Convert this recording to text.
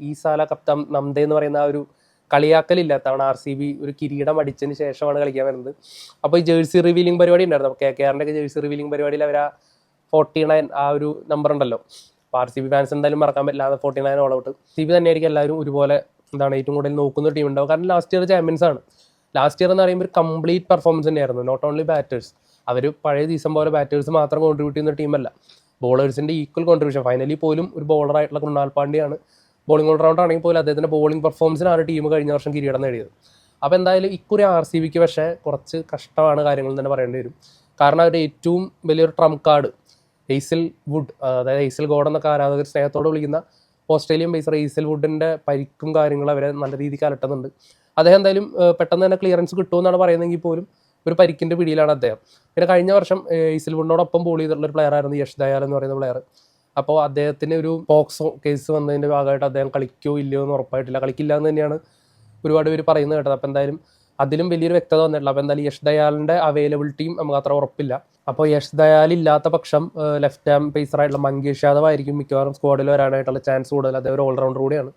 ഈസാല കപ്താൻ നംദേ എന്ന് പറയുന്ന ആ ഒരു കളിയാക്കലില്ല തവണ RCB ഒരു കിരീടം അടിച്ചതിന് ശേഷമാണ് കളിക്കാൻ വരുന്നത്. അപ്പോൾ ഈ ജേഴ്സി റിവീലിംഗ് പരിപാടി ഉണ്ടായിരുന്നു. അപ്പോൾ KKRന്റെ ഒക്കെ ജേഴ്സി റിവീലിംഗ് പരിപാടിയിൽ അവർ ആ 49 ആ ഒരു നമ്പർ ഉണ്ടല്ലോ. അപ്പോൾ RCB ഫാൻസ് എന്തായാലും മറക്കാൻ പറ്റില്ല. 49 ഓൾ ഔട്ട്. RCB തന്നെയായിരിക്കും എല്ലാവരും ഒരുപോലെ ഏറ്റവും കൂടുതൽ നോക്കുന്ന ടീം ഉണ്ടാവും. കാരണം ലാസ്റ്റ് ഇയർ ചാമ്പ്യൻസ് ആണ്. ലാസ്റ്റ് ഇയർ എന്ന് പറയുമ്പോൾ ഒരു കംപ്ലീറ്റ് പെർഫോമൻസ് തന്നെയായിരുന്നു. നോട്ട് ഓൺലി ബാറ്റേഴ്സ്, അവർ പഴയ സീസൺ പോലെ ബാറ്റേഴ്സ് മാത്രം കോൺട്രിബ്യൂട്ട് ചെയ്യുന്ന ടീമല്ല, ബോളേഴ്സിൻ്റെ ഈക്വൽ കോൺട്രിബ്യൂഷൻ. ഫൈനലി പോലും ഒരു ബോളറായിട്ടുള്ള കൃണാൽ പാണ്ഡ്യയാണ് ബോളിംഗ് ഓൾറൗണ്ടർ ആണെങ്കിൽ പോലും അദ്ദേഹത്തിൻ്റെ ബോളിംഗ് പെർഫോമൻസിനാണ് ടീം കഴിഞ്ഞ വർഷം കിരീടം നേടിയത്. അപ്പോൾ എന്തായാലും ഇക്കുറി RCBക്ക് പക്ഷേ കുറച്ച് കഷ്ടമാണ് കാര്യങ്ങൾ തന്നെ പറയേണ്ടി വരും. കാരണം അവരുടെ ഏറ്റവും വലിയൊരു ട്രംപ് കാർഡ് ഹെയ്സൽ വുഡ്, അതായത് ഹെയ്സൽ ഗോഡ് എന്നൊക്കെ ആരാധകർ സ്നേഹത്തോടെ വിളിക്കുന്ന ഓസ്ട്രേലിയൻ ബേസർ ഹെയ്സൽ വുഡിൻ്റെ പരിക്കും കാര്യങ്ങളും അവരെ നല്ല രീതിക്ക് അലട്ടുന്നുണ്ട്. അദ്ദേഹം എന്തായാലും പെട്ടെന്ന് തന്നെ ക്ലിയറൻസ് കിട്ടുമെന്നാണ് പറയുന്നതെങ്കിൽ പോലും ഒരു പരിക്കിൻ്റെ പിടിയിലാണ് അദ്ദേഹം. പിന്നെ കഴിഞ്ഞ വർഷം ഹെയ്സൽ വുഡിനോടൊപ്പം ബോൾ ചെയ്തിട്ടുള്ള ഒരു പ്ലെയർ ആയിരുന്നു യഷ് ദയാൽ എന്ന് പറയുന്ന പ്ലെയർ. അപ്പോൾ അദ്ദേഹത്തിന് ഒരു പോക്സോ കേസ് വന്നതിൻ്റെ ഭാഗമായിട്ട് അദ്ദേഹം കളിക്കോ ഇല്ലയോ എന്ന് ഉറപ്പായിട്ടില്ല. കളിക്കില്ല എന്ന് തന്നെയാണ് ഒരുപാട് പേര് പറയുന്നത് കേട്ടത്. അപ്പോൾ എന്തായാലും അതിലും വലിയൊരു വ്യക്തത വന്നിട്ടില്ല. അപ്പോൾ എന്തായാലും യഷ് ദയാലിൻ്റെ അവൈലബിലിറ്റിയും നമുക്ക് അത്ര ഉറപ്പില്ല. അപ്പോൾ യഷ് ദയാൽ ഇല്ലാത്ത പക്ഷം ലെഫ്റ്റ് ഹാം പേസറായിട്ടുള്ള മങ്കേഷ് യാദവ് ആയിരിക്കും മിക്കവാറും സ്ക്വാഡിൽ വരാനായിട്ടുള്ള ചാൻസ് കൂടുതൽ. അദ്ദേഹം ഒരു ഓൾറൗണ്ടർ കൂടിയാണ്.